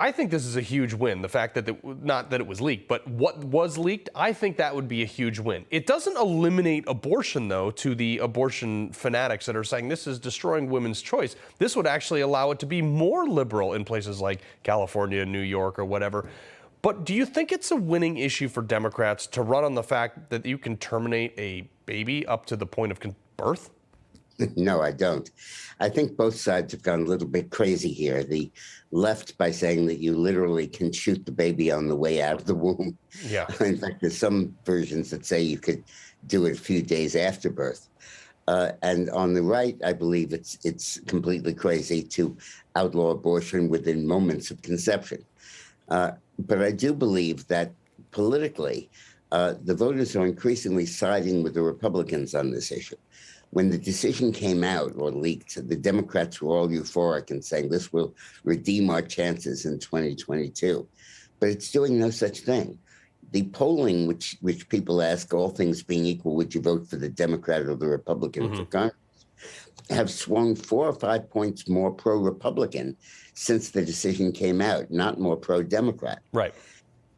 I think this is a huge win. The fact that, not that it was leaked, but what was leaked, I think that would be a huge win. It doesn't eliminate abortion, though, to the abortion fanatics that are saying this is destroying women's choice. This would actually allow it to be more liberal in places like California, New York, or whatever. But do you think it's a winning issue for Democrats to run on the fact that you can terminate a baby up to the point of birth? No, I don't. I think both sides have gone a little bit crazy here. The left by saying that you literally can shoot the baby on the way out of the womb. Yeah. In fact, there's some versions that say you could do it a few days after birth. And on the right, I believe it's completely crazy to outlaw abortion within moments of conception. But I do believe that politically, the voters are increasingly siding with the Republicans on this issue. When the decision came out or leaked, the Democrats were all euphoric and saying this will redeem our chances in 2022. But it's doing no such thing. The polling, which people ask, all things being equal, would you vote for the Democrat or the Republican for Congress, have swung 4 or 5 points more pro-Republican since the decision came out, not more pro-Democrat. Right.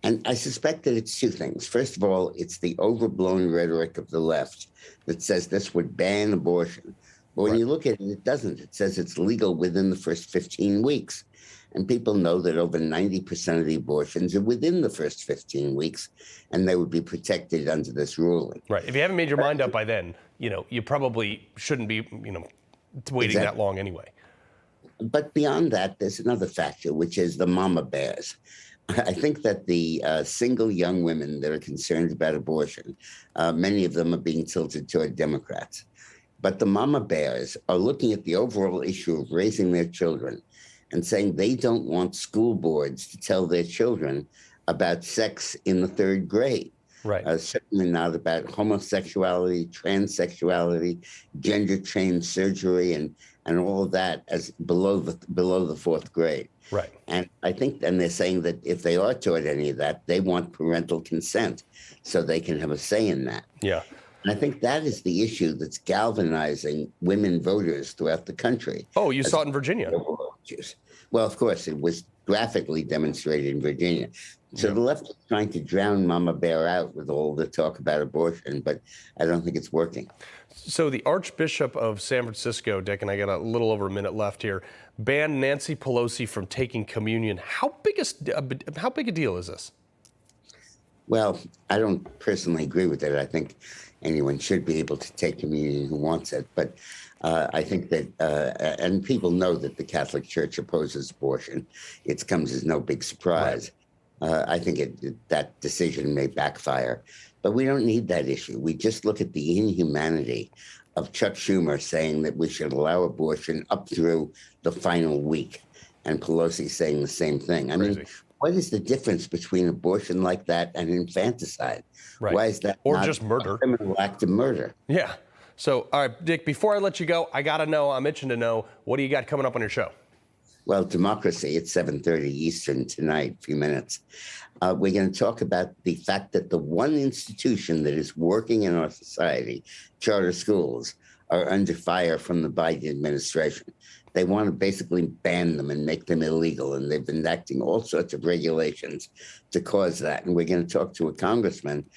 And I suspect that it's two things. First of all, it's the overblown rhetoric of the left that says this would ban abortion. But when you look at it, it doesn't. It says it's legal within the first 15 weeks. And people know that over 90% of the abortions are within the first 15 weeks, and they would be protected under this ruling. Right. If you haven't made your mind up by then, you probably shouldn't be, waiting that long anyway. But beyond that, there's another factor, which is the mama bears. I think that the single young women that are concerned about abortion, many of them are being tilted toward Democrats. But the mama bears are looking at the overall issue of raising their children and saying they don't want school boards to tell their children about sex in the 3rd grade. Right. Certainly not about homosexuality, transsexuality, gender change surgery, and all of that as below the 4th grade. Right. And I think, and they're saying that if they are taught any of that, they want parental consent so they can have a say in that. Yeah. And I think that is the issue that's galvanizing women voters throughout the country. Oh, you saw it in Virginia. Well, of course, it was graphically demonstrated in Virginia. So the left is trying to drown Mama Bear out with all the talk about abortion, but I don't think it's working. So the Archbishop of San Francisco, Dick, and I got a little over a minute left here, banned Nancy Pelosi from taking communion. How big a deal is this? Well, I don't personally agree with it. I think anyone should be able to take communion who wants it. But I think that, and people know that the Catholic Church opposes abortion. It comes as no big surprise. Right. I think that decision may backfire. But we don't need that issue. We just look at the inhumanity of Chuck Schumer saying that we should allow abortion up through the final week, and Pelosi saying the same thing. I mean, what is the difference between abortion like that and infanticide? Right. Why is that or not just murder? A criminal act of murder? Yeah. So, all right, Dick, before I let you go, I got to know, I'm itching to know, what do you got coming up on your show? Well, Democracy at 7:30 Eastern tonight, a few minutes. We're going to talk about the fact that the one institution that is working in our society, charter schools, are under fire from the Biden administration. They want to basically ban them and make them illegal, and they've been enacting all sorts of regulations to cause that. And we're going to talk to a congressman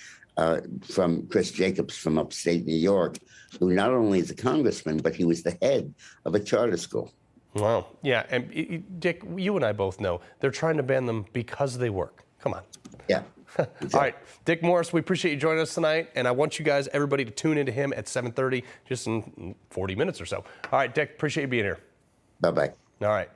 from Chris Jacobs from upstate New York, who not only is a congressman, but he was the head of a charter school. Wow. Yeah. And Dick, you and I both know they're trying to ban them because they work. Come on. Yeah. Exactly. All right. Dick Morris, we appreciate you joining us tonight. And I want you guys, everybody, to tune into him at 7:30, just in 40 minutes or so. All right, Dick, appreciate you being here. Bye-bye. All right.